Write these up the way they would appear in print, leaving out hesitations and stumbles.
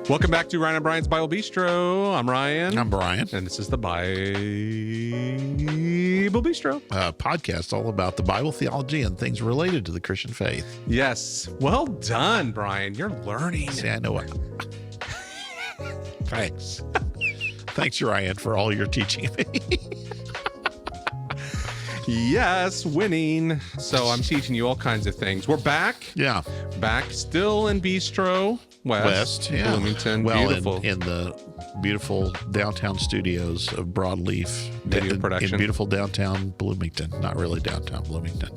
Welcome back to Ryan and Brian's Bible Bistro. I'm Ryan. I'm Brian. And this is the Bible Bistro. Podcast all about the Bible, theology, and things related to the Christian faith. Yes. Well done, Brian. You're learning. See, I know what. Thanks. Thanks, Ryan, for all your teaching me. Yes, winning. So I'm teaching you all kinds of things. We're back. Yeah. Back still in Bistro. West, yeah. Bloomington. Well, beautiful. in the beautiful downtown studios of Broadleaf. Video production. In beautiful downtown Bloomington. Not really downtown Bloomington.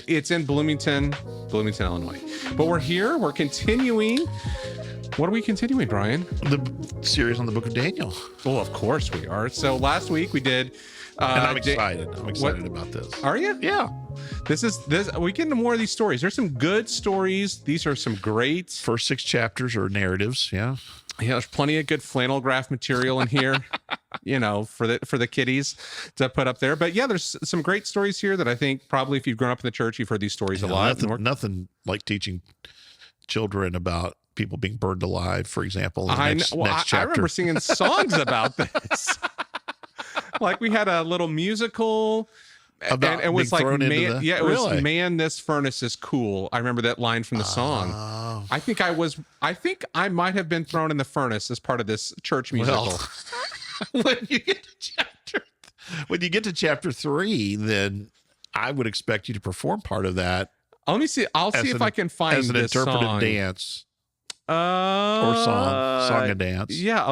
It's in Bloomington, Illinois. But we're here. We're continuing. What are we continuing, Brian? The series on the book of Daniel. Well, of course we are. So last week we did... and I'm excited. I'm excited about this. Are you? Yeah. This. We get into more of these stories. There's some good stories. These are some great. First 6 chapters are narratives. Yeah. Yeah, there's plenty of good flannel graph material in here, for the kiddies to put up there. But yeah, there's some great stories here that I think probably if you've grown up in the church, you've heard these stories a lot. Nothing like teaching children about people being burned alive, for example. Next chapter. I remember singing songs about this. Like we had a little musical. About and it was like, man, was, man, this furnace is cool. I remember that line from the song. I think I might have been thrown in the furnace as part of this church musical. Well, when you get to chapter 3, then I would expect you to perform part of that. Let me see. I'll see if I can find as an this interpretive song. Dance. Or song and dance. Yeah,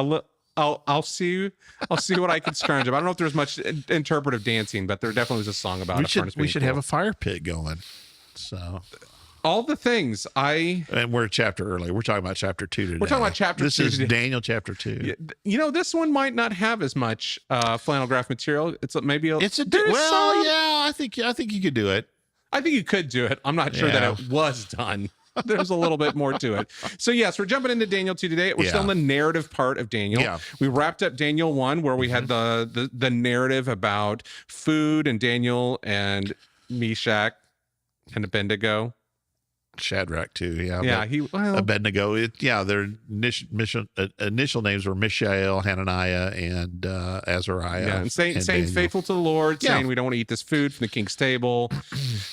I'll see what I can scrounge up. I don't know if there's much interpretive dancing, but there definitely was a song about it. We should have a fire pit going. So all the things and we're a chapter early. We're talking about chapter 2 today. We're talking about chapter 2. This is Daniel chapter 2. This one might not have as much flannel graph material. I think you could do it. I think you could do it. I'm not sure that it was done. There's a little bit more to it. So yes, we're jumping into Daniel 2 today. We're still in the narrative part of Daniel. Yeah. We wrapped up Daniel 1 where we had the narrative about food and Daniel and Meshach and Abednego. Shadrach too, yeah. Yeah, Abednego. Their initial names were Mishael, Hananiah, and Azariah. Yeah, and saying faithful to the Lord, saying we don't want to eat this food from the king's table.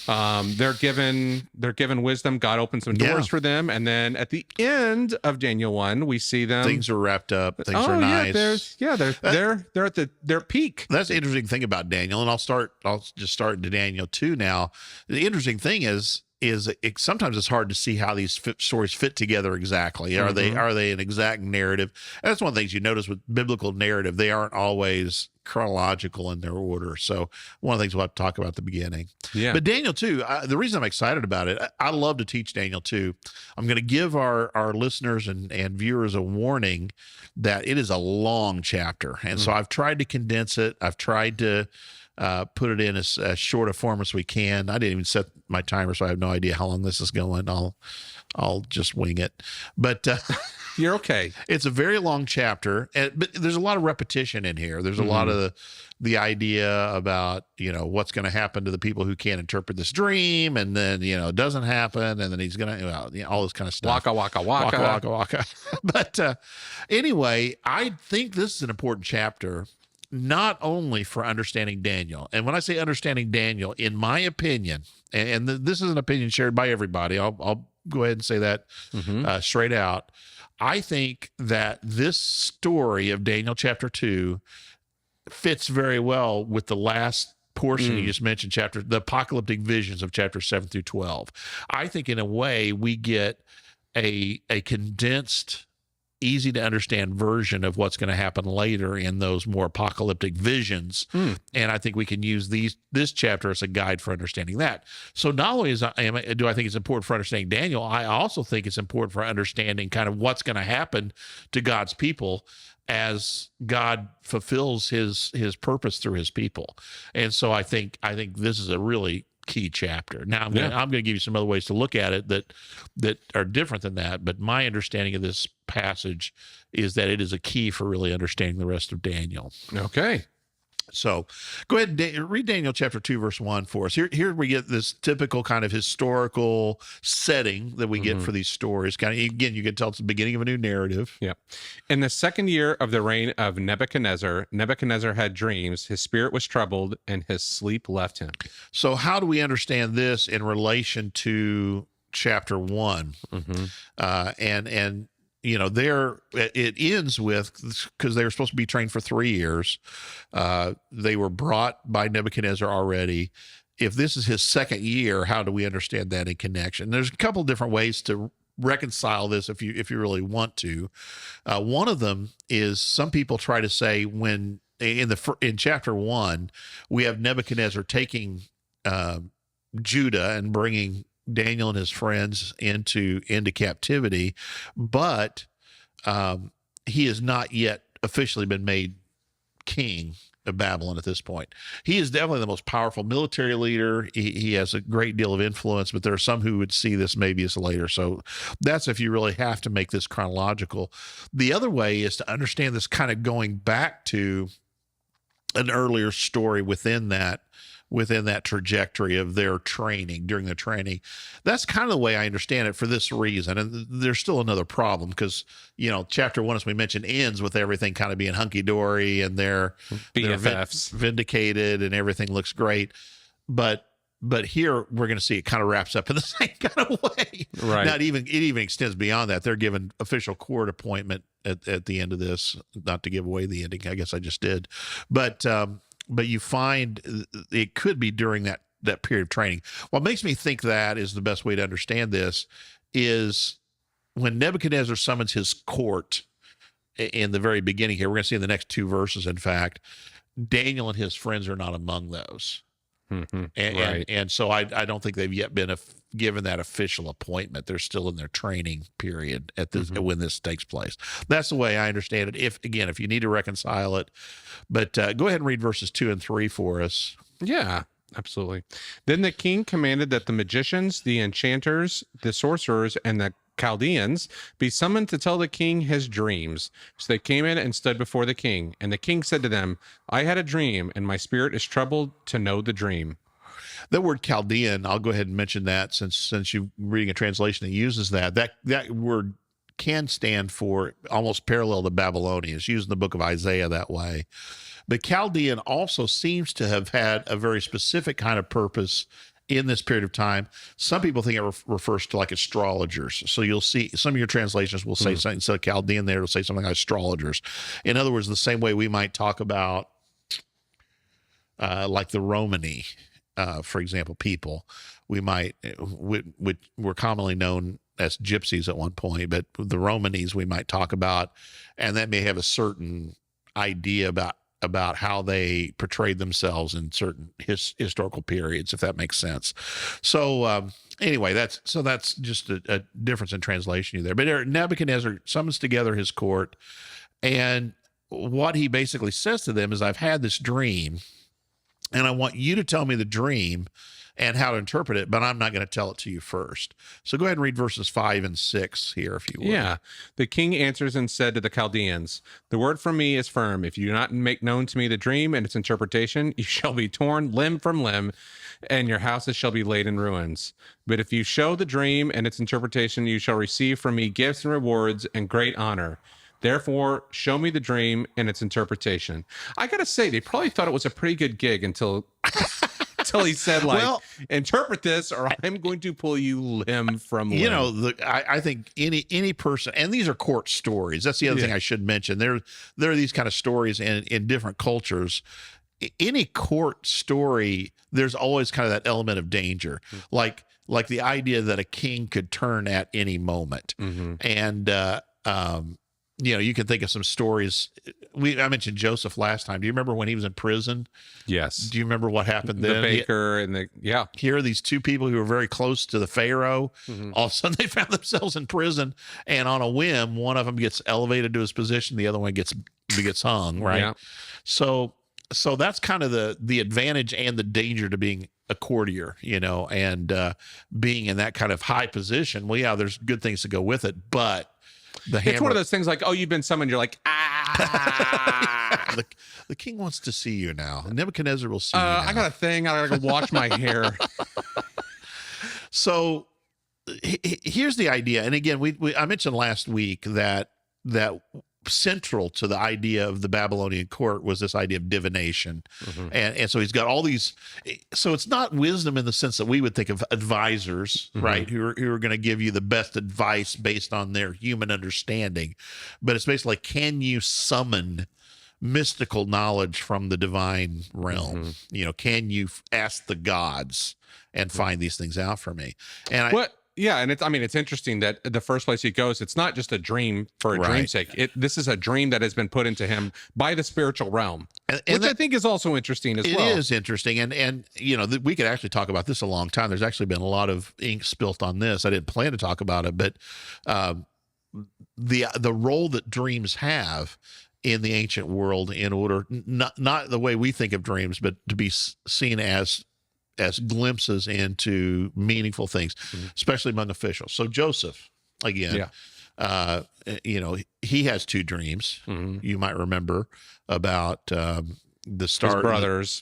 They're given wisdom. God opens some doors for them, and then at the end of Daniel 1, we see them. Things are wrapped up. Things are nice. They're at their peak. That's the interesting thing about Daniel, and I'll just start into Daniel 2 now. The interesting thing is sometimes it's hard to see how these stories fit together exactly. Are they an exact narrative? And that's one of the things you notice with biblical narrative. They aren't always chronological in their order. So one of the things we'll have to talk about at the beginning. Yeah. But Daniel 2, the reason I'm excited about it, I love to teach Daniel 2. I'm going to give our listeners and viewers a warning that it is a long chapter. And so I've tried to condense it. I've tried to put it in as short a form as we can. I didn't even set my timer, so I have no idea how long this is going. I'll just wing it. But you're okay. It's a very long chapter, but there's a lot of repetition in here. There's a lot of the idea about what's going to happen to the people who can't interpret this dream, and then it doesn't happen, and then he's going to all this kind of stuff. Waka waka waka waka waka. But anyway, I think this is an important chapter. Not only for understanding Daniel, and when I say understanding Daniel, in my opinion, and this is an opinion shared by everybody, I'll go ahead and say that straight out. I think that this story of Daniel chapter 2 fits very well with the last portion you just mentioned, the apocalyptic visions of chapter 7 through 12. I think in a way we get a condensed, easy to understand version of what's going to happen later in those more apocalyptic visions. And I think we can use this chapter as a guide for understanding that. So not only do I think it's important for understanding Daniel, I also think it's important for understanding kind of what's going to happen to God's people as God fulfills his purpose through his people. And so I think this is a really key chapter. Now I'm going to give you some other ways to look at it that are different than that, but my understanding of this passage is that it is a key for really understanding the rest of Daniel. Okay. So go ahead and read Daniel chapter 2, verse 1 for us. Here we get this typical kind of historical setting that we get for these stories. Kind of, again, you can tell it's the beginning of a new narrative. Yeah. In the second year of the reign of Nebuchadnezzar, Nebuchadnezzar had dreams. His spirit was troubled and his sleep left him. So how do we understand this in relation to chapter 1? And you know, there it ends with, because they were supposed to be trained for 3 years. They were brought by Nebuchadnezzar already. If this is his second year, how do we understand that in connection? There's a couple different ways to reconcile this if you really want to. One of them is, some people try to say, when in chapter 1 we have Nebuchadnezzar taking Judah and bringing Daniel and his friends into captivity, but he has not yet officially been made king of Babylon at this point. He is definitely the most powerful military leader. He has a great deal of influence, but there are some who would see this maybe as later. So that's if you really have to make this chronological. The other way is to understand this kind of going back to an earlier story within that trajectory of their training, during the training. That's kind of the way I understand it for this reason. And there's still another problem, because, you know, chapter 1, as we mentioned, ends with everything kind of being hunky-dory and they're BFFs, vindicated and everything looks great. But here we're going to see it kind of wraps up in the same kind of way. Right. It even extends beyond that. They're given official court appointment at the end of this, not to give away the ending. I guess I just did. But you find it could be during that period of training. What makes me think that is the best way to understand this is when Nebuchadnezzar summons his court in the very beginning here. We're going to see in the next 2 verses, in fact, Daniel and his friends are not among those. And so I don't think they've yet been given that official appointment. They're still in their training period at this when this takes place. That's the way I understand it. If you need to reconcile it, but go ahead and read verses 2 and 3 for us. Yeah, absolutely. Then the king commanded that the magicians, the enchanters, the sorcerers, and the Chaldeans be summoned to tell the king his dreams. So they came in and stood before the king. And the king said to them, I had a dream, and my spirit is troubled to know the dream. That word Chaldean, I'll go ahead and mention that since you're reading a translation that uses that word can stand for, almost parallel to Babylonian. It's used in the book of Isaiah that way. But Chaldean also seems to have had a very specific kind of purpose in this period of time. Some people think it refers to like astrologers. So you'll see some of your translations will say something, instead of Chaldean there, it'll say something like astrologers. In other words, the same way we might talk about like the Romani, for example, people. We might, were commonly known as gypsies at one point, but the Romanis we might talk about, and that may have a certain idea about how they portrayed themselves in certain historical periods, if that makes sense. So anyway, that's just a difference in translation there. But Nebuchadnezzar summons together his court, and what he basically says to them is, I've had this dream, and I want you to tell me the dream and how to interpret it, but I'm not going to tell it to you first. So go ahead and read verses 5 and 6 here, if you would. Yeah. The king answers and said to the Chaldeans, the word from me is firm. If you do not make known to me the dream and its interpretation, you shall be torn limb from limb, and your houses shall be laid in ruins. But if you show the dream and its interpretation, you shall receive from me gifts and rewards and great honor. Therefore, show me the dream and its interpretation. I got to say, they probably thought it was a pretty good gig until he said, like, well, interpret this or I'm going to pull you limb from limb. You know, I think any person, and these are court stories. That's the other thing I should mention. There are these kind of stories in different cultures. Any court story, there's always kind of that element of danger, like the idea that a king could turn at any moment. And, you know, you can think of some stories. I mentioned Joseph last time. Do you remember when he was in prison? Yes. Do you remember what happened then? The baker Here are these two people who were very close to the Pharaoh. All of a sudden they found themselves in prison, and on a whim, one of them gets elevated to his position, the other one gets hung, right? Yeah. So that's kind of the advantage and the danger to being a courtier, you know, and being in that kind of high position. Well, yeah, there's good things to go with it, but the hammer. It's one of those things like, oh, you've been summoned. You're like, ah. The king wants to see you now. Nebuchadnezzar will see you now. I got a thing. I gotta go wash my hair. So here's the idea. And again, I mentioned last week that central to the idea of the Babylonian court was this idea of divination. And so he's got all these, so it's not wisdom in the sense that we would think of advisors, right? Who are going to give you the best advice based on their human understanding. But it's basically like, can you summon mystical knowledge from the divine realm? Can you ask the gods and find these things out for me? And yeah, and it's interesting that the first place he goes, it's not just a dream for a dream's sake. This is a dream that has been put into him by the spiritual realm, which I think is also interesting as well. It is interesting, and we could actually talk about this a long time. There's actually been a lot of ink spilt on this. I didn't plan to talk about it, but the role that dreams have in the ancient world, in order not the way we think of dreams, but to be seen as glimpses into meaningful things, especially among officials. So Joseph, again, he has two dreams. You might remember about the start,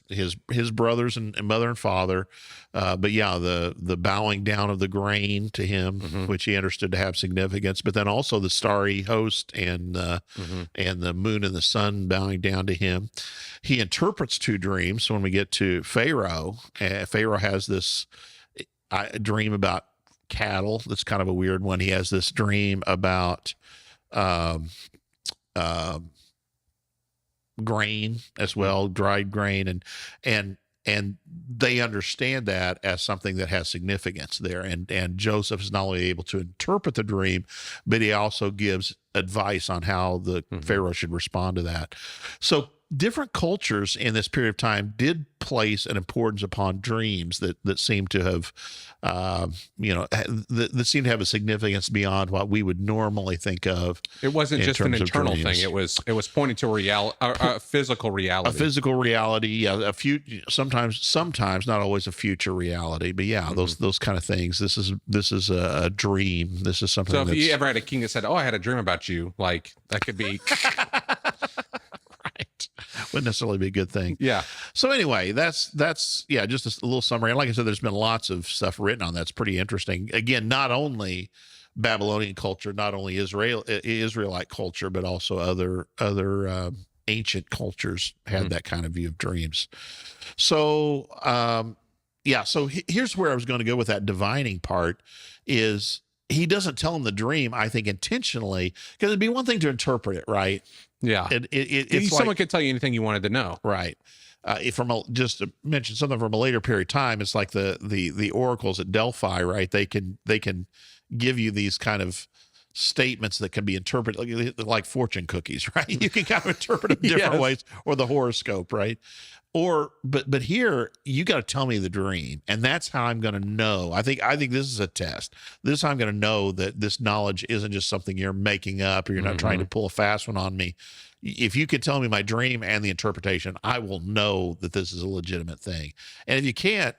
his brothers and mother and father. But yeah, the bowing down of the grain to him, which he understood to have significance. But then also the starry host and the moon and the sun bowing down to him. He interprets two dreams. So when we get to Pharaoh, Pharaoh has this dream about cattle. That's kind of a weird one. He has this dream about grain as well, dried grain, and they understand that as something that has significance there. And Joseph is not only able to interpret the dream, but he also gives advice on how the Pharaoh should respond to that. So different cultures in this period of time did place an importance upon dreams that seem to have, that seem to have a significance beyond what we would normally think of. It wasn't just an internal thing. It was pointing to a physical reality. A physical reality, yeah. Sometimes not always a future reality, but yeah, those kind of things. This is a dream. This is something. So if you ever had a king that said, "Oh, I had a dream about you," like that could be. Wouldn't necessarily be a good thing. Yeah. So anyway, that's just a little summary. And like I said, there's been lots of stuff written on that's pretty interesting. Again, not only Babylonian culture, not only Israelite culture, but also other ancient cultures had that kind of view of dreams. So so here's where I was going to go with that divining part is he doesn't tell him the dream, I think, intentionally, because it'd be one thing to interpret it, right? Yeah. It's someone could tell you anything you wanted to know. Right. Just to mention something from a later period of time, it's like the oracles at Delphi, right? They can give you these kind of statements that can be interpreted like fortune cookies, right? You can kind of interpret them different ways, or the horoscope, right? But here you got to tell me the dream, and that's how I'm going to know. I think this is a test. This is how I'm going to know that this knowledge isn't just something you're making up, or you're not trying to pull a fast one on me. If you can tell me my dream and the interpretation, I will know that this is a legitimate thing. And if you can't,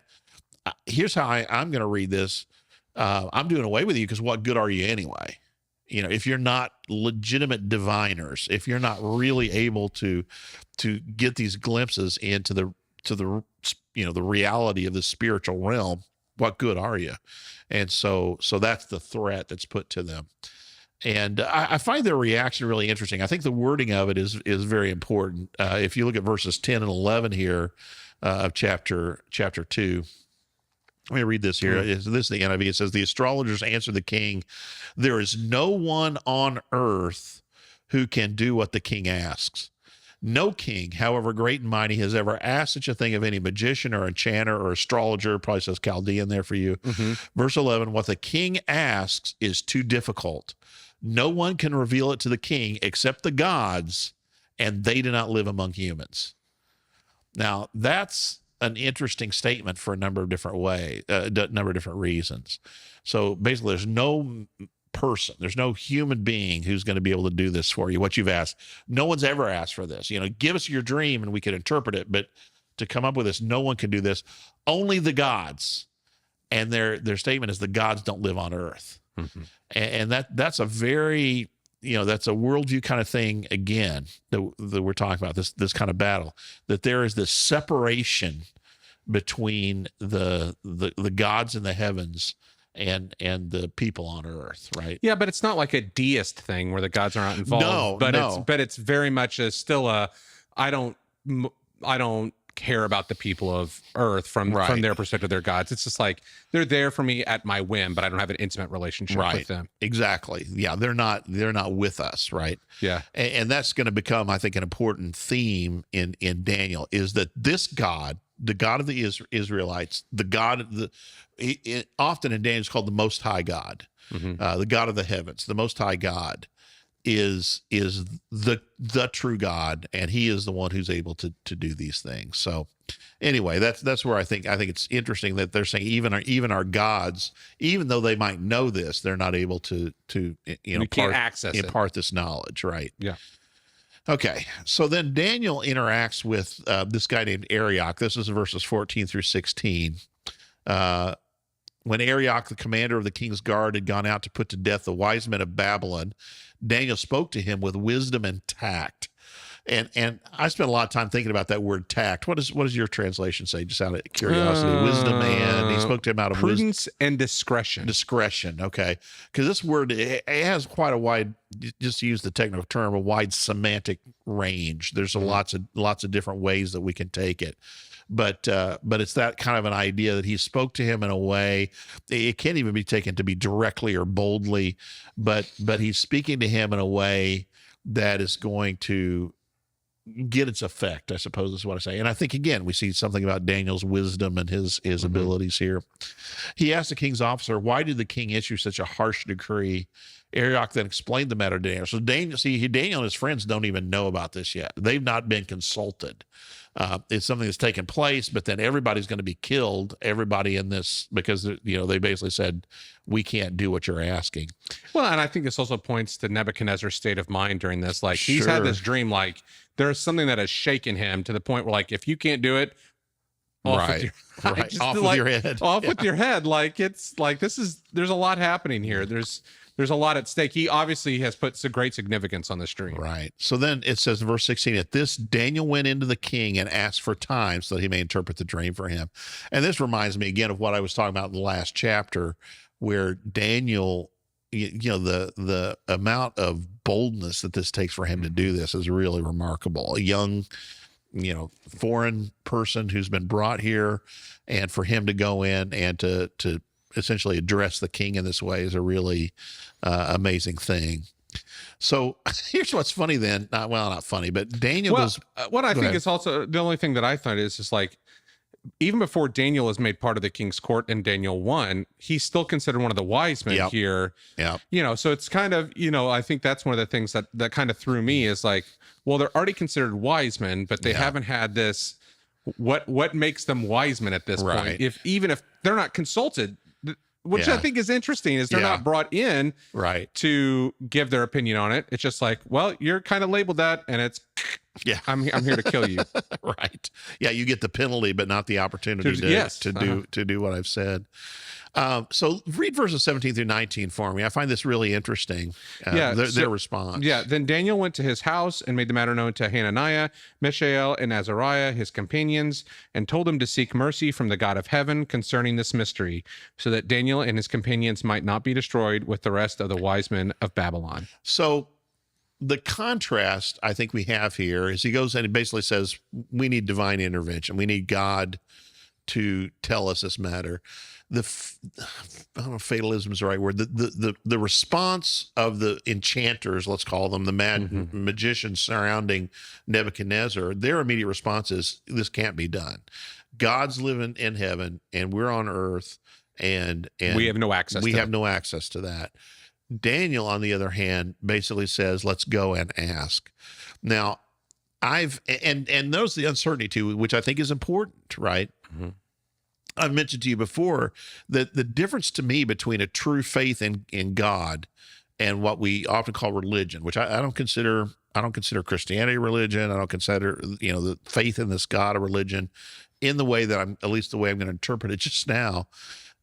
here's how I'm going to read this. I'm doing away with you, because what good are you anyway? If you're not legitimate diviners, if you're not really able to get these glimpses into the reality of the spiritual realm, what good are you? And so that's the threat that's put to them. And I find their reaction really interesting. I think the wording of it is very important. If you look at verses 10 and 11 here of chapter 2. Let me read this here. This is the NIV. It says, the astrologers answered the king, there is no one on earth who can do what the king asks. No king, however great and mighty, has ever asked such a thing of any magician or enchanter or astrologer. Probably says Chaldean there for you. Verse 11, what the king asks is too difficult. No one can reveal it to the king except the gods, and they do not live among humans. Now, that's an interesting statement for a number of different reasons. So basically, there's no person, there's no human being who's going to be able to do this for you, what you've asked. No one's ever asked for this. Give us your dream and we can interpret it, but to come up with this, no one can do this. Only the gods. And their statement is the gods don't live on earth. And that's a very that's a worldview kind of thing again that we're talking about, this kind of battle, that there is this separation between the gods in the heavens and the people on earth, right? Yeah, but it's not like a deist thing where the gods are not involved. But it's very much I don't care about the people of earth from their perspective, their gods. It's just like they're there for me at my whim, but I don't have an intimate relationship with them. Exactly. Yeah, they're not with us, right? Yeah. And that's going to become, I think, an important theme in Daniel, is that this God, the God of the Israelites, the God of often in Daniel is called the Most High God, the God of the heavens, the Most High God is the true God, and he is the one who's able to do these things. So anyway, that's where I think it's interesting that they're saying even our gods, even though they might know this, they're not able to impart this knowledge, right? Yeah. Okay, so then Daniel interacts with this guy named Arioch. This is verses 14 through 16. When Arioch, the commander of the king's guard, had gone out to put to death the wise men of Babylon, Daniel spoke to him with wisdom and tact. And I spent a lot of time thinking about that word tact. What does your translation say? Just out of curiosity. Wisdom, and he spoke to him out of prudence and discretion. Discretion, okay. Because this word, it has quite a wide, just to use the technical term, a wide semantic range. There's lots of different ways that we can take it. But it's that kind of an idea that he spoke to him in a way, it can't even be taken to be directly or boldly, but he's speaking to him in a way that is going to get its effect, I suppose is what I say. And I think, again, we see something about Daniel's wisdom and his abilities here. He asked the king's officer, why did the king issue such a harsh decree? Arioch then explained the matter to Daniel. So Daniel and his friends don't even know about this yet. They've not been consulted. It's something that's taken place, but then everybody's going to be killed, everybody in this, because they basically said, we can't do what you're asking. Well, and I think this also points to Nebuchadnezzar's state of mind during this. Like, he's had this dream, like there's something that has shaken him to the point where, like, if you can't do it, off with your head. Off with your head. Like, it's like, there's a lot happening here. There's a lot at stake. He obviously has put some great significance on this dream. Right. So then it says in verse 16, at this, Daniel went into the king and asked for time so that he may interpret the dream for him. And this reminds me again of what I was talking about in the last chapter, where Daniel, the amount of boldness that this takes for him to do this is really remarkable. A young, foreign person who's been brought here, and for him to go in and to essentially address the king in this way is a really amazing thing. So here's what's funny then. Not funny, but Daniel goes. What I think is also the only thing that I thought is just like, even before Daniel is made part of the king's court in Daniel 1, he's still considered one of the wise men here. Yeah. So it's kind of, I think that's one of the things that kind of threw me is like, well, they're already considered wise men, but they haven't had this. What makes them wise men at this point? Even if they're not consulted, which I think is interesting, is they're not brought in to give their opinion on it. It's just like, well, you're kind of labeled that, and it's I'm here to kill you. Right. Yeah, you get the penalty, but not the opportunity to do what I've said. So read verses 17 through 19 for me. I find this really interesting. Their response. Yeah. Then Daniel went to his house and made the matter known to Hananiah, Mishael, and Azariah, his companions, and told them to seek mercy from the God of heaven concerning this mystery, so that Daniel and his companions might not be destroyed with the rest of the wise men of Babylon. So the contrast I think we have here is he goes and he basically says, we need divine intervention. We need God to tell us this matter. I don't know if fatalism is the right word. The response of the enchanters, let's call them, the mad magicians surrounding Nebuchadnezzar, their immediate response is, this can't be done. God's living in heaven and we're on earth, and we have no access. We have no access to that. Daniel, on the other hand, basically says, let's go and ask. Now, and notice the uncertainty too, which I think is important, right? Mm-hmm. I've mentioned to you before that the difference to me between a true faith in God and what we often call religion, which I don't consider Christianity a religion. I don't consider, the faith in this God a religion in the way that at least the way I'm going to interpret it just now,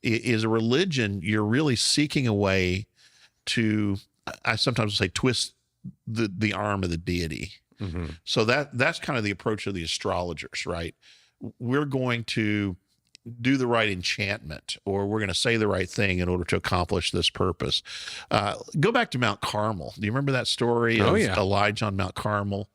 is a religion. You're really seeking a way to I sometimes say twist the arm of the deity. Mm-hmm. So that's kind of the approach of the astrologers, right? We're going to do the right enchantment, or we're going to say the right thing in order to accomplish this purpose. Go back to Mount Carmel. Do you remember that story of Elijah on Mount Carmel?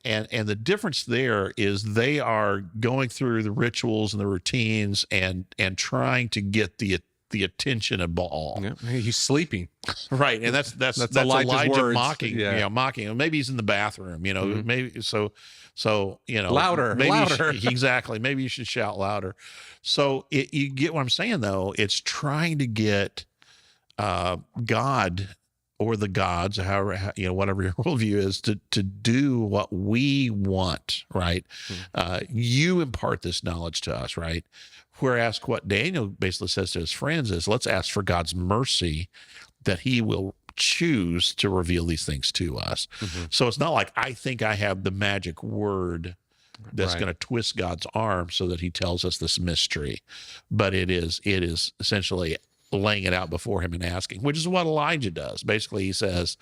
And the difference there is they are going through the rituals and the routines and trying to get the attention of Baal. Yeah, he's sleeping. Right. And that's Elijah words. mocking, mocking him. Maybe he's in the bathroom, maybe so, louder, maybe louder. Exactly. Maybe you should shout louder. So you get what I'm saying though. It's trying to get God or the gods, however, whatever your worldview is, to do what we want, right? You impart this knowledge to us, right? Whereas what Daniel basically says to his friends is, let's ask for God's mercy that he will choose to reveal these things to us. So it's not like I think I have the magic word that's going to twist God's arm so that he tells us this mystery, but it is essentially laying it out before him and asking, which is what Elijah does. Basically, he says,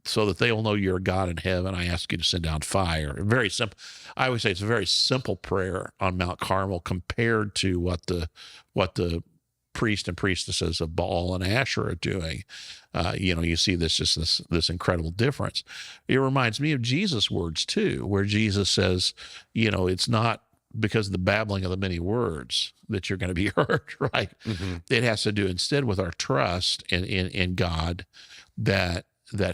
so that they will know you're a God in heaven, I ask you to send down fire. Very simple. I always say it's a very simple prayer on Mount Carmel compared to what the priest and priestesses of Baal and Asherah are doing. You see this incredible difference. It reminds me of Jesus' words too, where Jesus says, it's not because of the babbling of the many words that you're going to be hurt, right? It has to do instead with our trust in God, that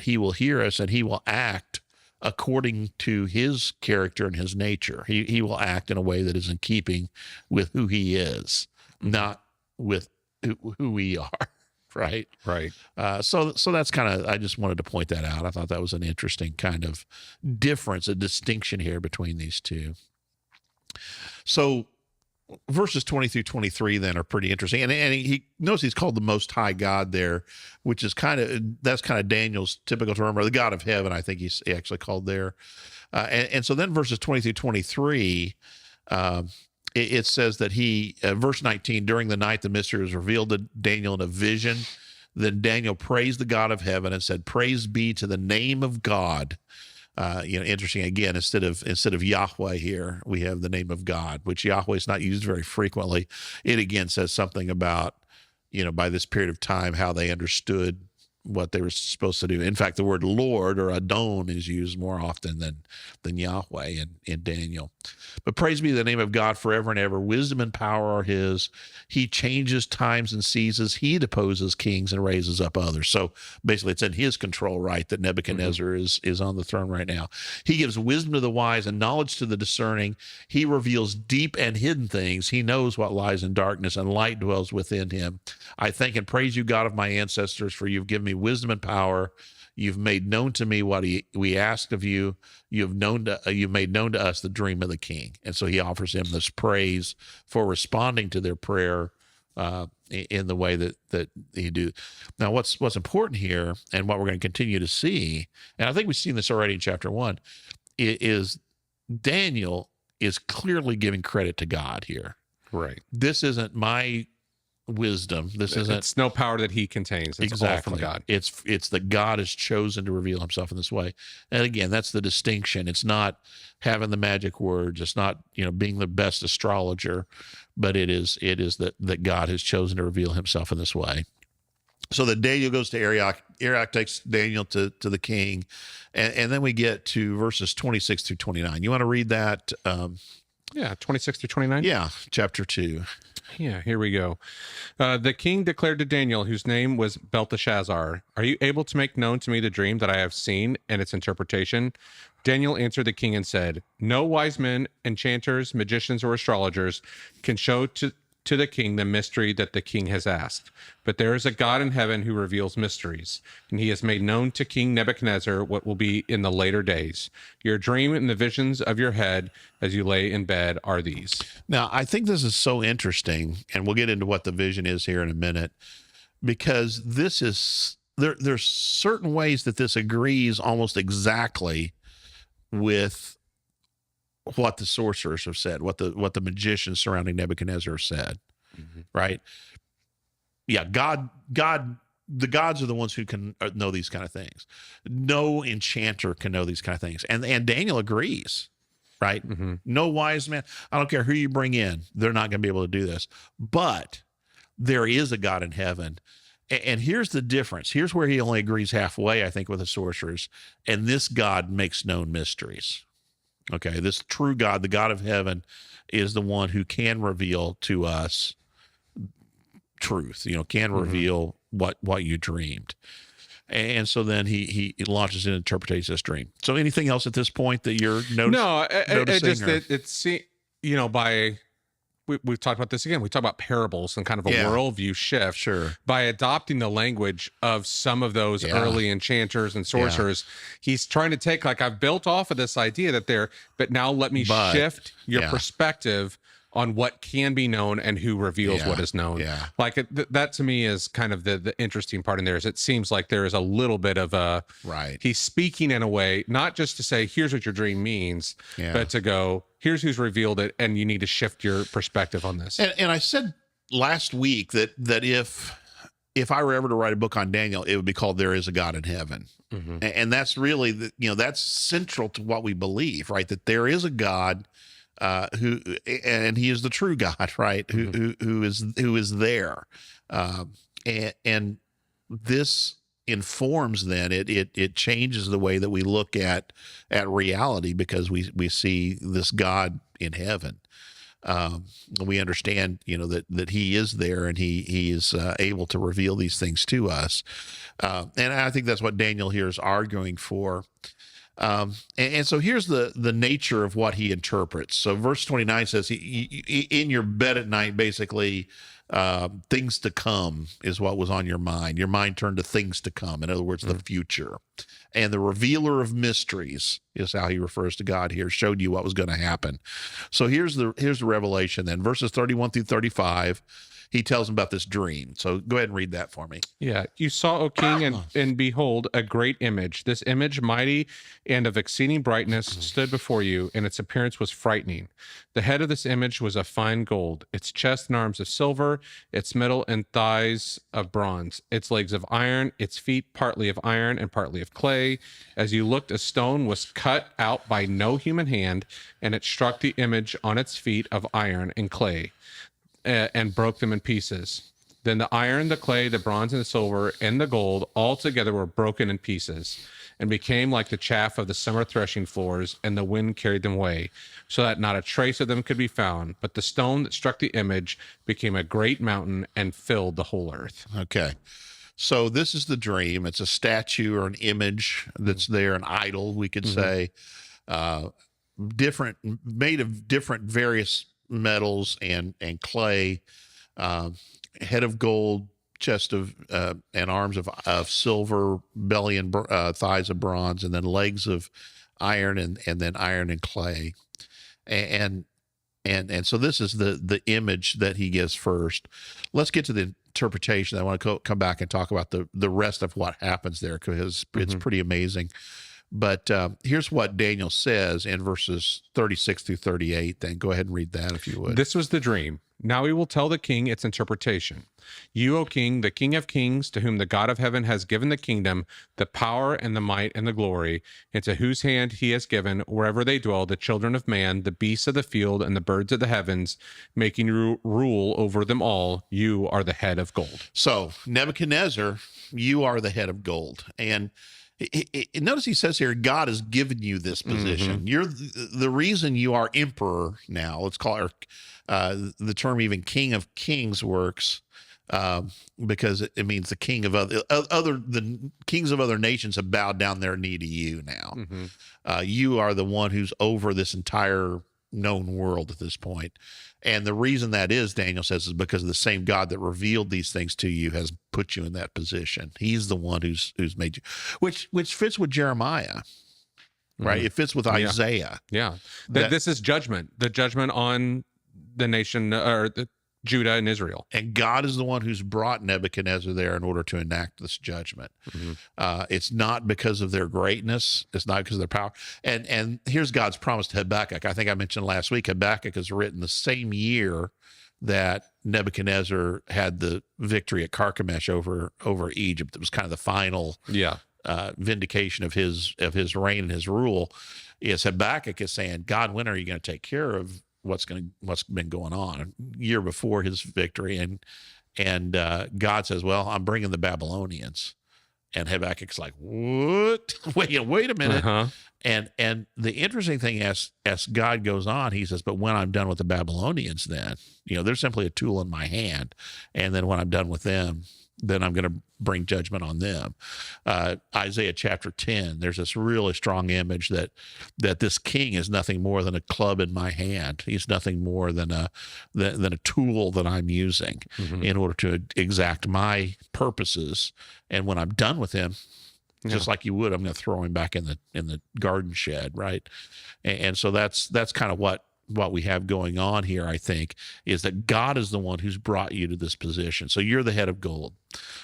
he will hear us and he will act according to his character and his nature. He will act in a way that is in keeping with who he is, not with who we are. Right. So that's kind of, I just wanted to point that out. I thought that was an interesting kind of difference, a distinction here between these two. So verses 20 through 23 then are pretty interesting. And he knows he's called the Most High God there, which is that's kind of Daniel's typical term, or the God of heaven, I think he's actually called there. And so then verses 20 through 23, it says that verse 19, during the night, the mystery was revealed to Daniel in a vision. Then Daniel praised the God of heaven and said, praise be to the name of God. Interesting. Again, instead of Yahweh here, we have the name of God, which Yahweh is not used very frequently. It again says something about, by this period of time, how they understood what they were supposed to do. In fact, the word Lord or Adon is used more often than Yahweh in Daniel. But praise be the name of God forever and ever. Wisdom and power are his. He changes times and seasons. He deposes kings and raises up others. So basically it's in his control, right, that Nebuchadnezzar is on the throne right now. He gives wisdom to the wise and knowledge to the discerning. He reveals deep and hidden things. He knows what lies in darkness, and light dwells within him. I thank and praise you, God of my ancestors, for you've given me wisdom and power. You've made known to me what we asked of you. You've made known to us the dream of the king. And so he offers him this praise for responding to their prayer in the way that he do. Now, what's important here, and what we're going to continue to see, and I think we've seen this already in chapter 1, is Daniel is clearly giving credit to God here. Right. This isn't my wisdom. It's no power that he contains. It's exactly all from God. It's that God has chosen to reveal himself in this way. And again, that's the distinction. It's not having the magic words. It's not, being the best astrologer, but it is that God has chosen to reveal himself in this way. So that Daniel goes to Arioch. Arioch takes Daniel to the king. And then we get to verses 26 through 29. You want to read that? 26 through 29? Yeah, chapter 2. Yeah, here we go. The king declared to Daniel, whose name was Belteshazzar, "Are you able to make known to me the dream that I have seen and its interpretation?" Daniel answered the king and said, "No wise men, enchanters, magicians, or astrologers can show to the king the mystery that the king has asked. But there is a God in heaven who reveals mysteries, and he has made known to King Nebuchadnezzar what will be in the later days. Your dream and the visions of your head as you lay in bed are these." Now, I think this is so interesting, and we'll get into what the vision is here in a minute, because this is there's certain ways that this agrees almost exactly with what the sorcerers have said, what the magicians surrounding Nebuchadnezzar said, right? Yeah, God the gods are the ones who can know these kind of things. No enchanter can know these kind of things. And Daniel agrees, right? Mm-hmm. No wise man. I don't care who you bring in. They're not going to be able to do this. But there is a God in heaven. And here's the difference. Here's where he only agrees halfway, I think, with the sorcerers. And this God makes known mysteries. Okay, this true God, the God of heaven, is the one who can reveal to us truth, can reveal what you dreamed. And so then he launches in and interprets this dream. So anything else at this point that you're noticing? No, it's by we've talked about this again. We talk about parables and kind of a worldview shift. Sure. By adopting the language of some of those early enchanters and sorcerers, he's trying to take, like, I've built off of this idea but now let me shift your perspective on what can be known and who reveals what is known. Yeah. Like that to me is kind of the interesting part in there. Is it seems like there is a little bit of a he's speaking in a way, not just to say, here's what your dream means, but to go, here's who's revealed it, and you need to shift your perspective on this. And I said last week that if I were ever to write a book on Daniel, it would be called There Is a God in Heaven. Mm-hmm. And that's really that's central to what we believe, right? That there is a God who, and he is the true God, right? Mm-hmm. who is there. And this informs then it changes the way that we look at reality, because we see this God in heaven. We understand, that he is there, and he is able to reveal these things to us. And I think that's what Daniel here is arguing for. And so here's the nature of what he interprets. So verse 29 says, he in your bed at night, basically, things to come is what was on your mind. Your mind turned to things to come. In other words, the future. And the revealer of mysteries is how he refers to God here, showed you what was going to happen. So here's the revelation then. Verses 31 through 35, he tells him about this dream. So go ahead and read that for me. Yeah. You saw, O king, and behold, a great image. This image, mighty and of exceeding brightness, stood before you, and its appearance was frightening. The head of this image was of fine gold, its chest and arms of silver, its middle and thighs of bronze, its legs of iron, its feet partly of iron and partly of clay. As you looked, a stone was cut out by no human hand, and it struck the image on its feet of iron and clay, and broke them in pieces. Then the iron, the clay, the bronze, and the silver, and the gold all together were broken in pieces, and became like the chaff of the summer threshing floors, and the wind carried them away, so that not a trace of them could be found. But the stone that struck the image became a great mountain and filled the whole earth. Okay. So this is the dream. It's a statue or an image that's there, an idol, we could say, made of different various metals and clay, head of gold, chest of and arms of silver, belly and thighs of bronze, and then legs of iron, and then iron and clay, and so this is the image that he gives first. Let's get to the interpretation. I want to come back and talk about the rest of what happens there, because it's pretty amazing. But here's what Daniel says in verses 36 through 38. Then go ahead and read that if you would. This was the dream. Now we will tell the king its interpretation. You, O king, the king of kings, to whom the God of heaven has given the kingdom, the power and the might and the glory, and to whose hand he has given, wherever they dwell, the children of man, the beasts of the field, and the birds of the heavens, making you rule over them all. You are the head of gold. So Nebuchadnezzar, you are the head of gold. And notice he says here, God has given you this position. You're the reason you are emperor now. Let's call it the term even king of kings works because it means the king of the kings of other nations have bowed down their knee to you now. You are the one who's over this entire known world at this point. And the reason that is, Daniel says, is because of the same God that revealed these things to you has put you in that position. He's the one who's made you, which fits with Jeremiah, right? It fits with Isaiah. Yeah. This is judgment, the judgment on the nation or Judah and Israel. And God is the one who's brought Nebuchadnezzar there in order to enact this judgment. It's not because of their greatness. It's not because of their power. And here's God's promise to Habakkuk. I think I mentioned last week, Habakkuk is written the same year that Nebuchadnezzar had the victory at Carchemish over Egypt. It was kind of the final vindication of his reign and his rule. Is Habakkuk is saying, God, when are you going to take care of what's been going on a year before his victory? And God says, well, I'm bringing the Babylonians. And Habakkuk's like, what? Wait a minute. Uh-huh. And the interesting thing, as God goes on, he says, but when I'm done with the Babylonians, then, they're simply a tool in my hand. And then when I'm done with them, then I'm going to bring judgment on them. Isaiah chapter 10, there's this really strong image that this king is nothing more than a club in my hand. He's nothing more than a tool that I'm using in order to exact my purposes. And when I'm done with him, just like you would, I'm going to throw him back in the garden shed, right? And so that's kind of what we have going on here, I think, is that God is the one who's brought you to this position. So you're the head of gold.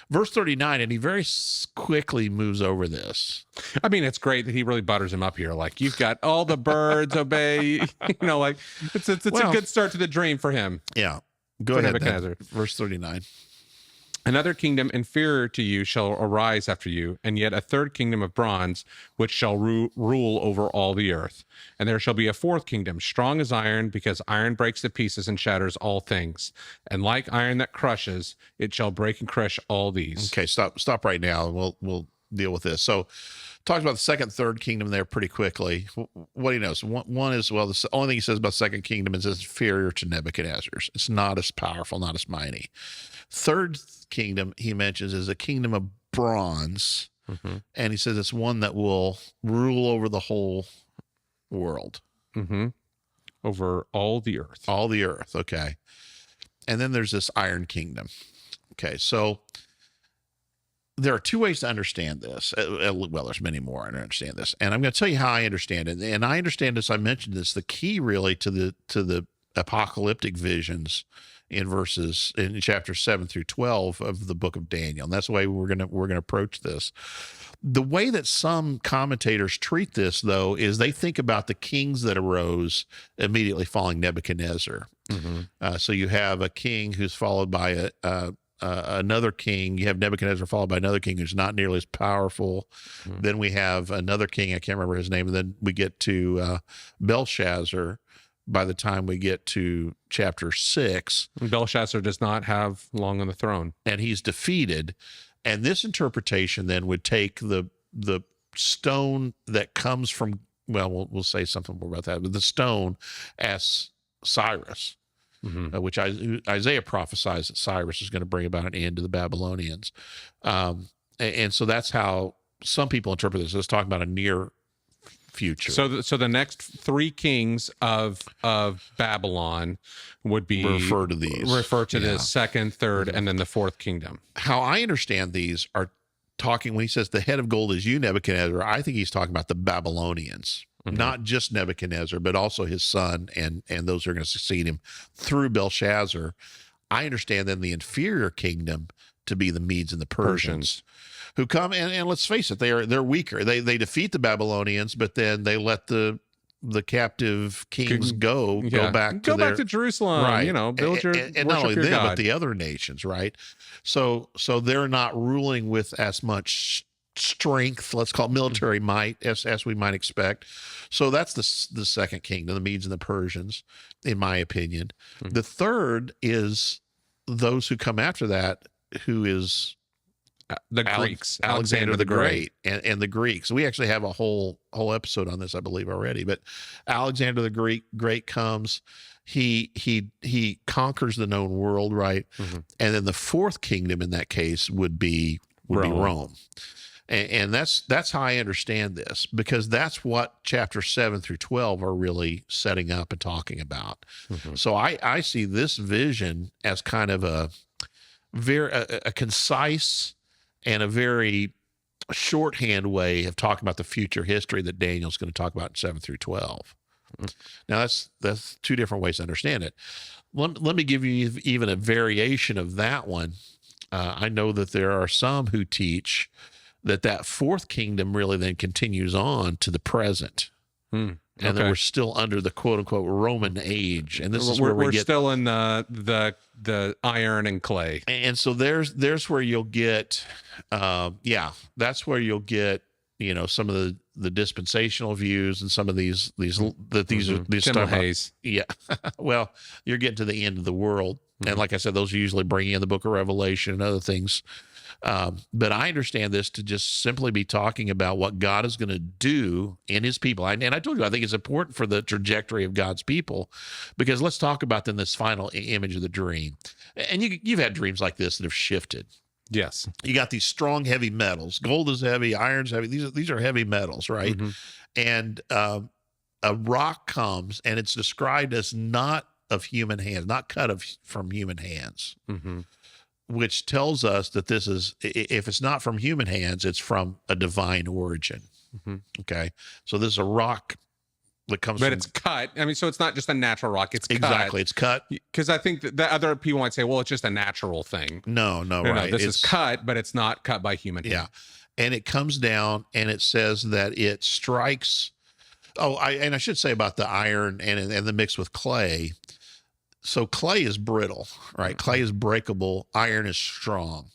Verse 39, and he very quickly moves over this. I mean, it's great that he really butters him up here. Like, you've got all the birds obey, like it's a good start to the dream for him. Yeah. Go ahead, Nebuchadnezzar. Verse 39. Another kingdom inferior to you shall arise after you, and yet a third kingdom of bronze, which shall rule over all the earth. And there shall be a fourth kingdom, strong as iron, because iron breaks to pieces and shatters all things. And like iron that crushes, it shall break and crush all these. Okay, stop right now, and we'll deal with this. So, talks about the second, third kingdom there pretty quickly. What do you know? So one is, well, the only thing he says about second kingdom is it's inferior to Nebuchadnezzar's. It's not as powerful, not as mighty. Third kingdom he mentions is a kingdom of bronze, and he says it's one that will rule over the whole world. Over all the earth. All the earth, okay. And then there's this iron kingdom. Okay, so there are two ways to understand this. Well, there's many more I understand this. And I'm going to tell you how I understand it. And I understand this, I mentioned this, the key really to the apocalyptic visions in chapters 7 through 12 of the book of Daniel. And that's the way we're going to approach this. The way that some commentators treat this, though, is they think about the kings that arose immediately following Nebuchadnezzar. So you have a king who's followed by another king. You have Nebuchadnezzar followed by another king who's not nearly as powerful. Then we have another king, I can't remember his name, and then we get to Belshazzar by the time we get to chapter 6. Belshazzar does not have long on the throne. And he's defeated. And this interpretation then would take the stone that comes from, well, we'll say something more about that, but the stone as Cyrus. Which Isaiah prophesies that Cyrus is going to bring about an end to the Babylonians. And so that's how some people interpret this. It's talking about a near future. So the next three kings of Babylon would be refer to this second, third, and then the fourth kingdom. How I understand these are talking, when he says the head of gold is you, Nebuchadnezzar, I think he's talking about the Babylonians. Not just Nebuchadnezzar, but also his son and those who are going to succeed him through Belshazzar. I understand then the inferior kingdom to be the Medes and the Persians. Who come and let's face it, they're weaker. They defeat the Babylonians, but then they let the captive kings go back to Jerusalem, right? Build your and not only them, God. but the other nations, right? So they're not ruling with as much strength, let's call it military might, as we might expect. So that's the second kingdom, the Medes and the Persians, in my opinion. The third is those who come after that, who is the Greeks, Alexander the Great, and the Greeks. We actually have a whole episode on this, I believe, already. But Alexander the Great comes. He conquers the known world, right? And then the fourth kingdom in that case would be Rome. And that's how I understand this, because that's what chapter 7 through 12 are really setting up and talking about. So I see this vision as kind of a concise and a very shorthand way of talking about the future history that Daniel's going to talk about in 7 through 12. Now that's two different ways to understand it. Let me give you even a variation of that one. I know that there are some who teach that fourth kingdom really then continues on to the present. and then we're still under the quote unquote Roman age, and this is where we're get still in the iron and clay. And so there's where you'll get, that's where you'll get, some of the dispensational views and some of these Tim Hayes. Yeah. Well, you're getting to the end of the world. And like I said, those usually bring in the book of Revelation and other things. But I understand this to just simply be talking about what God is going to do in his people. And I told you, I think it's important for the trajectory of God's people, because let's talk about then this final image of the dream. And you've had dreams like this that have shifted. Yes. You got these strong, heavy metals. Gold is heavy, iron's heavy. These are heavy metals, right? And a rock comes, and it's described as not of human hands, not cut from human hands, which tells us that this is, if it's not from human hands, it's from a divine origin. Okay. So this is a rock that comes from, it's cut. I mean, so it's not just a natural rock. It's exactly. It's cut. Because I think that other people might say, well, it's just a natural thing. No, right. No, this is cut, but it's not cut by human hand. Yeah. And it comes down, and it says that it strikes. I should say about the iron and the mix with clay. So clay is brittle, right? Clay is breakable. Iron is strong.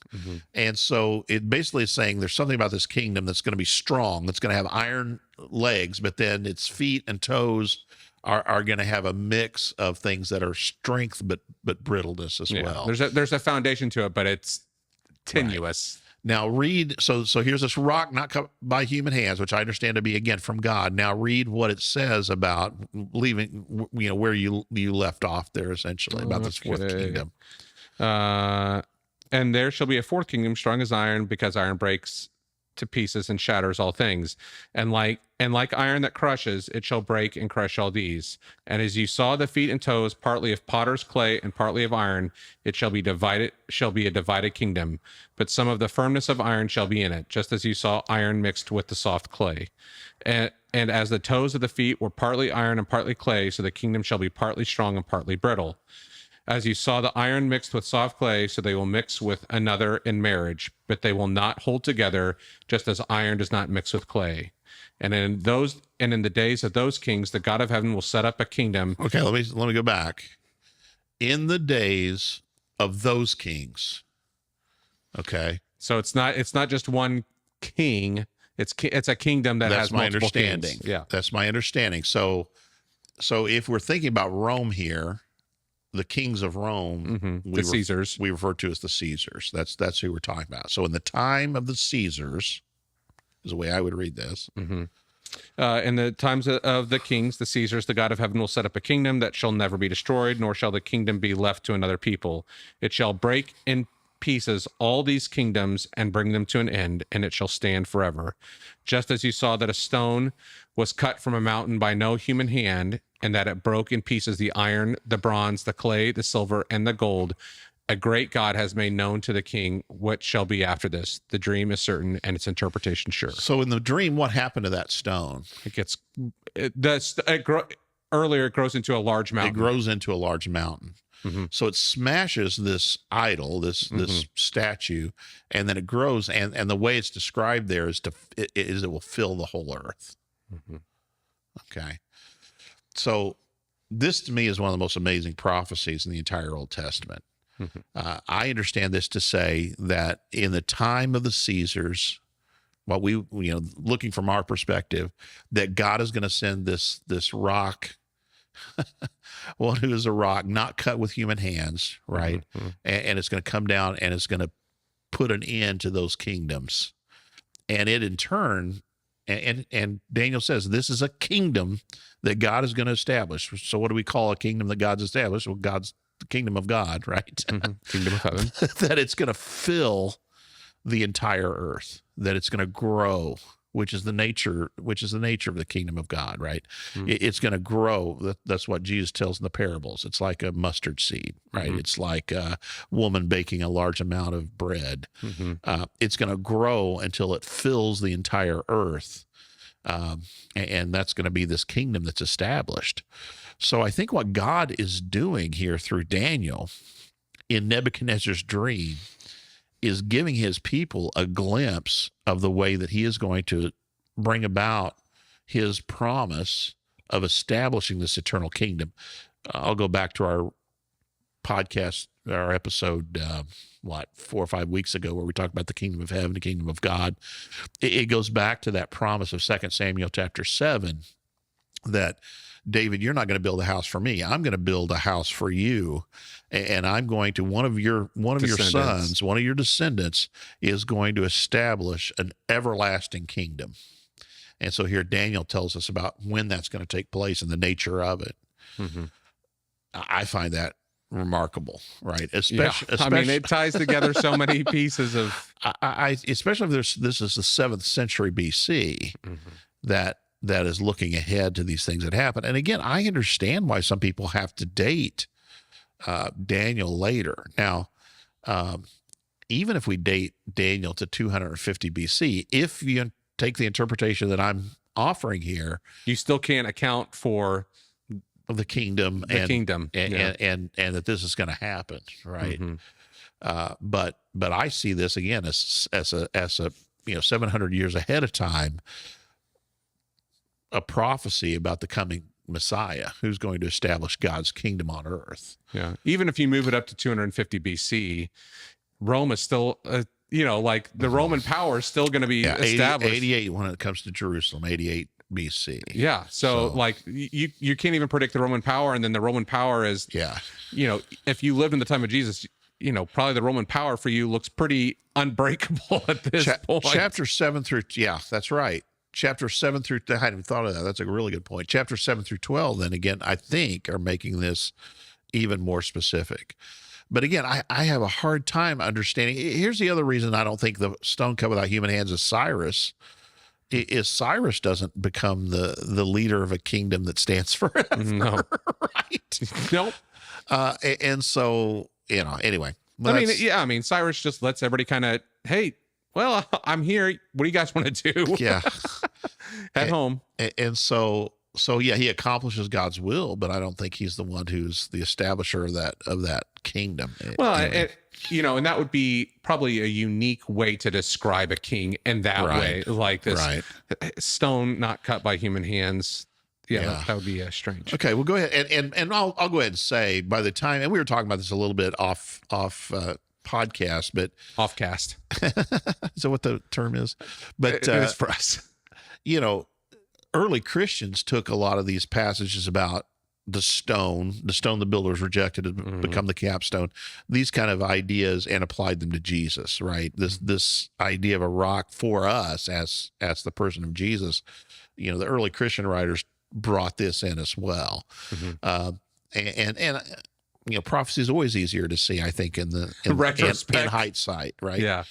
And so it basically is saying there's something about this kingdom that's going to be strong. That's going to have iron legs, but then its feet and toes are going to have a mix of things that are strength, but brittleness as well. There's a foundation to it, but it's tenuous. Right. Now read, so here's this rock not cut by human hands, which I understand to be, again, from God. Now read what it says about leaving, where you left off there, essentially, about this fourth kingdom. And there shall be a fourth kingdom, strong as iron, because iron breaks to pieces and shatters all things. And like iron that crushes, it shall break and crush all these. And as you saw the feet and toes, partly of potter's clay and partly of iron, it shall be a divided kingdom. But some of the firmness of iron shall be in it, just as you saw iron mixed with the soft clay. And as the toes of the feet were partly iron and partly clay, so the kingdom shall be partly strong and partly brittle. As you saw the iron mixed with soft clay, so they will mix with another in marriage, but they will not hold together, just as iron does not mix with clay. And in the days of those kings, the God of heaven will set up a kingdom. Okay, let me go back. In the days of those kings. Okay. So it's not just one king. It's a kingdom that has multiple understanding. Kings. Yeah, that's my understanding. So if we're thinking about Rome here, the kings of Rome, the Caesars, we refer to as the Caesars. That's who we're talking about. So in the time of the Caesars, is the way I would read this. In the times of the kings, the Caesars, the God of heaven will set up a kingdom that shall never be destroyed, nor shall the kingdom be left to another people. It shall break in pieces all these kingdoms and bring them to an end, and it shall stand forever. Just as you saw that a stone was cut from a mountain by no human hand, and that it broke in pieces the iron, the bronze, the clay, the silver, and the gold, a great God has made known to the king what shall be after this. The dream is certain, and its interpretation sure. So in the dream, what happened to that stone? Earlier it grows into a large mountain. It grows into a large mountain. So it smashes this idol, this statue, and then it grows. And the way it's described there is it will fill the whole earth. Okay. So this to me is one of the most amazing prophecies in the entire Old Testament. I understand this to say that in the time of the Caesars, what we, looking from our perspective, that God is going to send this rock, one who is a rock not cut with human hands, right? And it's going to come down and it's going to put an end to those kingdoms. And it in turn, and Daniel says, this is a kingdom that God is going to establish. So what do we call a kingdom that God's established? Well, God's the kingdom of God, right? Kingdom of heaven. That it's going to fill the entire earth, that it's going to grow, which is the nature of the kingdom of God, right? It's going to grow. That's what Jesus tells in the parables. It's like a mustard seed, right? It's like a woman baking a large amount of bread. It's going to grow until it fills the entire earth. And that's going to be this kingdom that's established. So I think what God is doing here through Daniel in Nebuchadnezzar's dream is giving his people a glimpse of the way that he is going to bring about his promise of establishing this eternal kingdom. I'll go back to our podcast, our episode, 4 or 5 weeks ago, where we talked about the kingdom of heaven, the kingdom of God. It goes back to that promise of 2 Samuel chapter 7, that David, you're not going to build a house for me. I'm going to build a house for you. And I'm going to, one of your sons, one of your descendants is going to establish an everlasting kingdom. And so here Daniel tells us about when that's going to take place and the nature of it. Mm-hmm. I find that remarkable, right? Especially, I mean, it ties together so many pieces of. Especially if this is the 7th century BC, mm-hmm. that is looking ahead to these things that happen. And again, I understand why some people have to date Daniel later. Now, even if we date Daniel to 250 BC, if you take the interpretation that I'm offering here, you still can't account for the kingdom and that this is going to happen, right? Mm-hmm. But I see this again as a 700 years ahead of time, a prophecy about the coming Messiah who's going to establish God's kingdom on earth. Yeah. Even if you move it up to 250 BC, Rome is still, like the Roman power is still going to be established. 88 when it comes to Jerusalem, 88 BC. Yeah. So like you can't even predict the Roman power. And then the Roman power is, if you lived in the time of Jesus, probably the Roman power for you looks pretty unbreakable at this point. Chapter 7 through, that's right. Chapter 7 through, I hadn't even thought of that. That's a really good point. Chapter 7 through 12, then again, I think are making this even more specific. But again, I have a hard time understanding. Here's the other reason I don't think the stone cut without human hands is Cyrus. Cyrus doesn't become the leader of a kingdom that stands forever. No. Right? Nope. And so, anyway. I mean, Cyrus just lets everybody kind of, hey, well, I'm here. What do you guys want to do? Yeah. At home. And so yeah, he accomplishes God's will, but I don't think he's the one who's the establisher of that kingdom. Well, anyway. And that would be probably a unique way to describe a king in that way, like this stone not cut by human hands. Yeah. That would be strange. Okay, well, go ahead. And I'll go ahead and say, by the time, and we were talking about this a little bit off podcast, but offcast. Is that what the term is? But it is for us. Early Christians took a lot of these passages about the stone the builders rejected to become the capstone, these kind of ideas, and applied them to Jesus, right? This idea of a rock for us as the person of Jesus. The early Christian writers brought this in as well. Mm-hmm. And prophecy is always easier to see, I think, in retrospect, in hindsight, right? Yeah.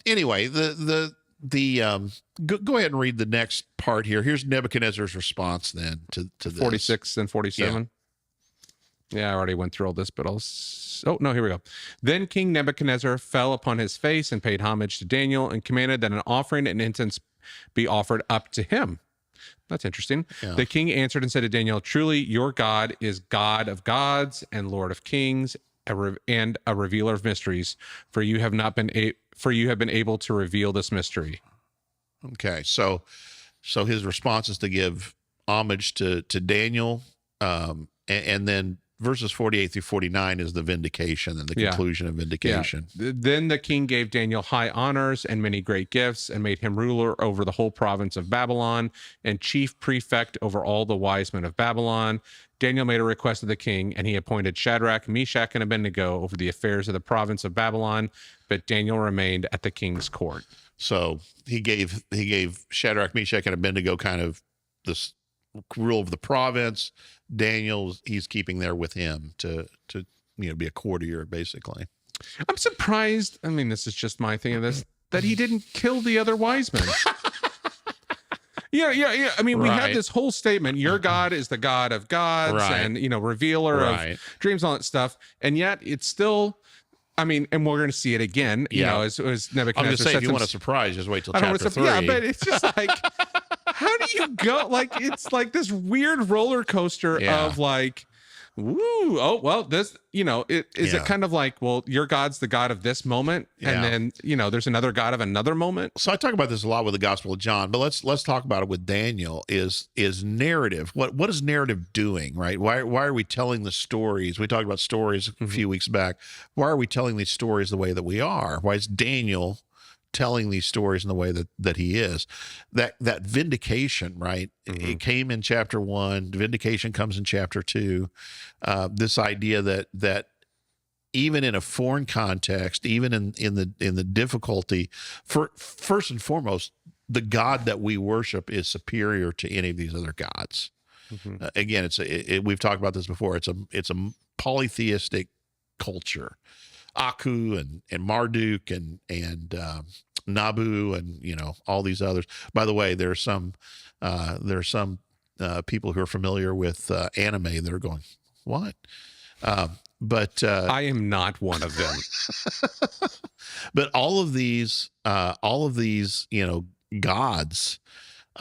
Anyway, go ahead and read the next part here. Here's Nebuchadnezzar's response then to this. 46 and 47. Yeah, I already went through all this, but here we go. Then King Nebuchadnezzar fell upon his face and paid homage to Daniel and commanded that an offering and incense be offered up to him. That's interesting. Yeah. The king answered and said to Daniel, truly your God is God of gods and Lord of kings and a revealer of mysteries, for you have been able to reveal this mystery. Okay, so his response is to give homage to Daniel, and then verses 48 through 49 is the vindication and the conclusion of vindication. Yeah. Then the king gave Daniel high honors and many great gifts and made him ruler over the whole province of Babylon and chief prefect over all the wise men of Babylon. Daniel made a request of the king, and he appointed Shadrach, Meshach, and Abednego over the affairs of the province of Babylon, but Daniel remained at the king's court. So he gave Shadrach, Meshach, and Abednego kind of this rule of the province. Daniel, he's keeping there with him to be a courtier, basically. I'm surprised. I mean, this is just my thing of this, that he didn't kill the other wise men. Yeah. I mean, we have this whole statement, your God is the God of gods and, revealer of dreams, all that stuff. And yet it's still, I mean, and we're going to see it again, as Nebuchadnezzar. I'm going to say, if you want a surprise, just wait till chapter 3. Yeah, but it's just like, how do you go? Like, it's like this weird roller coaster of like, Ooh, oh, well, this, is it Yeah. kind of like, well, your God's the God of this moment, and Yeah. then, there's another God of another moment. So I talk about this a lot with the Gospel of John, but let's talk about it with Daniel. Is narrative? What is narrative doing? Right? Why are we telling the stories? We talked about stories a few weeks back. Why are we telling these stories the way that we are? Why is Daniel telling these stories in the way that he is? That vindication, right? It came in chapter 1. Vindication comes in chapter 2. This idea that even in a foreign context, even in the difficulty, first and foremost, the God that we worship is superior to any of these other gods. Again, we've talked about this before. It's a polytheistic culture. Aku and Marduk and Nabu and all these others. By the way, there are some people who are familiar with anime that are going, what? But I am not one of them. but all of these gods.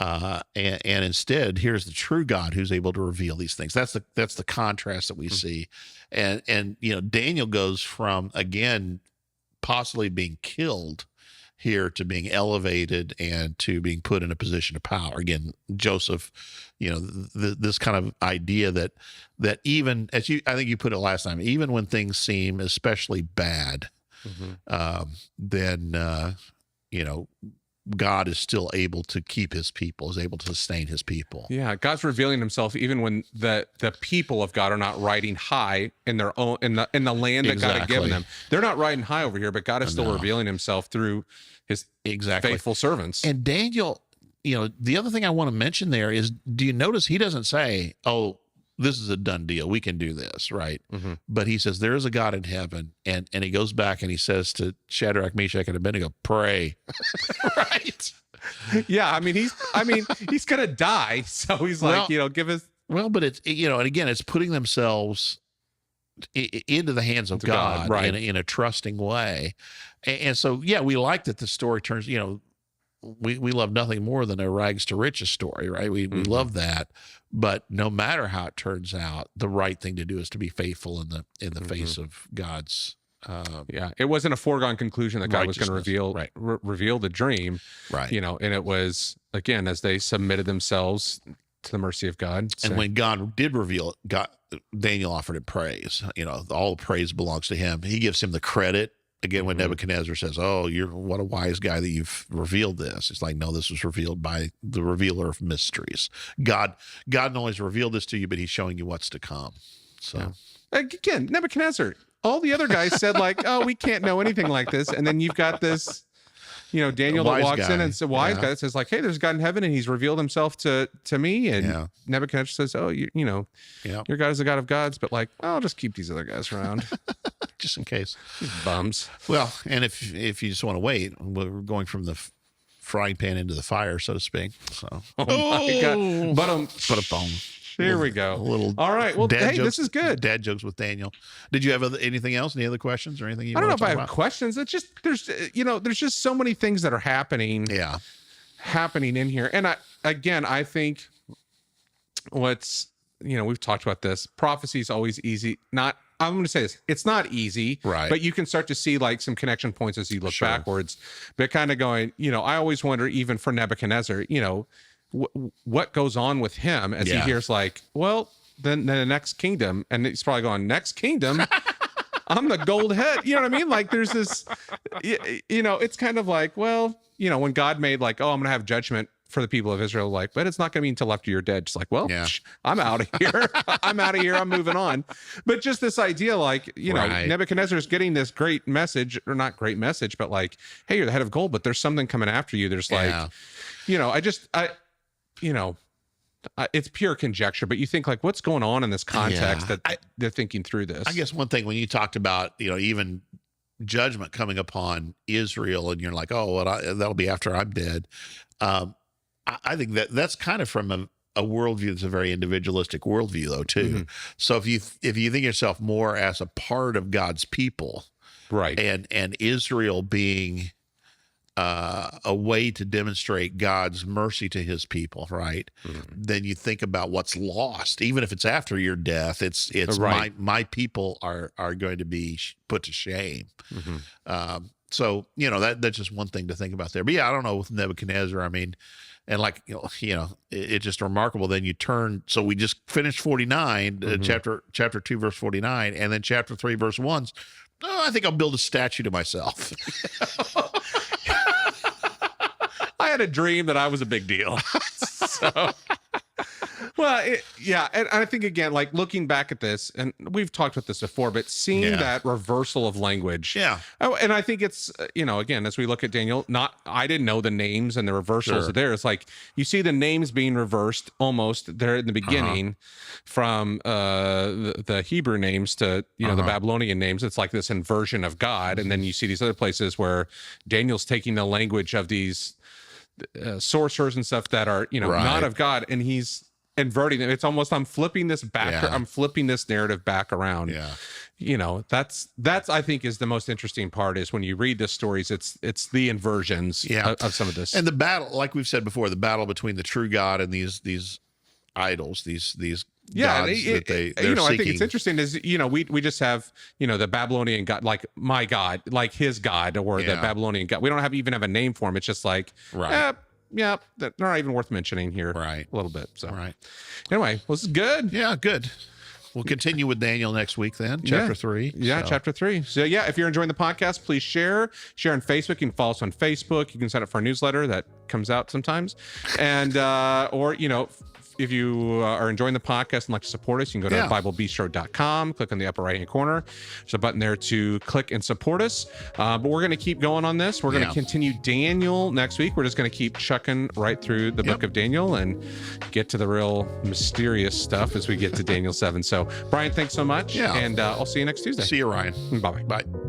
And instead, here's the true God who's able to reveal these things. That's the contrast that we see, and Daniel goes from, again, possibly being killed here to being elevated and to being put in a position of power. Again, Joseph, this kind of idea that even I think you put it last time, even when things seem especially bad, then God is still able to keep his people, is able to sustain his people. Yeah, God's revealing himself even when the people of God are not riding high in their own in the land that God had given them. They're not riding high over here, but God is still revealing himself through his faithful servants. And Daniel, the other thing I want to mention there is, do you notice he doesn't say, "Oh, this is a done deal, we can do this," right? But he says there is a God in heaven, and he goes back and he says to Shadrach, Meshach, and Abednego, "Pray." Right? Yeah, I mean he's gonna die, so he's like, give us. Well, but it's and again, it's putting themselves into the hands of God, right, in a trusting way, and so we like that the story turns. We love nothing more than a rags to riches story, right? We love that. But no matter how it turns out, the right thing to do is to be faithful in the face of God's. It wasn't a foregone conclusion that God was going to reveal the dream, right? And it was, again, as they submitted themselves to the mercy of God. And when God did reveal it, Daniel offered him praise. All the praise belongs to him. He gives him the credit. Again, when Nebuchadnezzar says, "Oh, what a wise guy that you've revealed this," it's like, no, this was revealed by the revealer of mysteries. God not only has revealed this to you, but he's showing you what's to come. So again, Nebuchadnezzar, all the other guys said like, "Oh, we can't know anything like this," and then you've got this, Daniel that walks in and it's a wise guy that says like, "Hey, there's a God in heaven and he's revealed himself to me," and Nebuchadnezzar says, "Oh, your God is the God of gods, but like, I'll just keep these other guys around." Just in case. Bums. Well, and if you just want to wait, we're going from the frying pan into the fire, so to speak. So, my God. But here we go. All right. Well, hey, jokes, this is good. Dad jokes with Daniel. Did you have anything else? Any other questions or anything? I don't know if I have questions. It's just there's just so many things that are happening. Yeah. Happening in here, and I think what's we've talked about this. Prophecy is always easy. I'm going to say this. It's not easy, right? But you can start to see like some connection points as you look backwards. But kind of going, I always wonder, even for Nebuchadnezzar, what goes on with him as he hears like, well, then the next kingdom, and he's probably going, next kingdom. I'm the gold head. You know what I mean? Like there's this, it's kind of like, well, when God made like, oh, I'm going to have judgment for the people of Israel, like, but it's not going to be until after you're dead. Just like, well, I'm out of here. I'm out of here. I'm moving on. But just this idea, like, Nebuchadnezzar is getting this great message, or not great message, but like, hey, you're the head of gold, but there's something coming after you. There's like, it's pure conjecture, but you think like, what's going on in this context that they're thinking through this? I guess one thing when you talked about, even judgment coming upon Israel, and you're like, oh, well, that'll be after I'm dead. I think that's kind of from a worldview that's a very individualistic worldview, though, too. So if you think yourself more as a part of God's people, right, and Israel being a way to demonstrate God's mercy to his people, right? Then you think about what's lost, even if it's after your death, it's Right. my people are going to be put to shame. So, that's just one thing to think about there. But yeah, I don't know with Nebuchadnezzar, I mean, and like, it's just remarkable. Then you turn, so we just finished 49, chapter 2, verse 49, and then chapter 3, verse 1. Oh, I think I'll build a statue to myself. I had a dream that I was a big deal. So, well, and I think again, like looking back at this, and we've talked about this before, but seeing that reversal of language. Yeah. Oh, and I think it's, again, as we look at Daniel, I didn't know the names and the reversals there. It's like you see the names being reversed almost there in the beginning from the Hebrew names to, the Babylonian names. It's like this inversion of God. And then you see these other places where Daniel's taking the language of these sorcerers and stuff that are, not of God, and he's inverting it. It's almost, I'm flipping this back. I'm flipping this narrative back around. That's I think is the most interesting part, is when you read the stories, it's the inversions of some of this. And the battle, like we've said before, the battle between the true God and these idols, these gods that they're seeking. I think it's interesting is, we just have, the Babylonian God, like my God, like his God, or the Babylonian God. We don't even have a name for him. It's just like, they're not even worth mentioning here. Right. A little bit. So anyway, well, this is good. Yeah, good. We'll continue with Daniel next week then, chapter 3. Yeah, chapter 3. So if you're enjoying the podcast, please share on Facebook. You can follow us on Facebook. You can sign up for our newsletter that comes out sometimes. And, or, if you are enjoying the podcast and like to support us, you can go to BibleBistro.com, click on the upper right-hand corner. There's a button there to click and support us. But we're going to keep going on this. We're going to continue Daniel next week. We're just going to keep chucking right through the book of Daniel and get to the real mysterious stuff as we get to Daniel 7. So, Brian, thanks so much. And I'll see you next Tuesday. See you, Ryan. Bye-bye. Bye.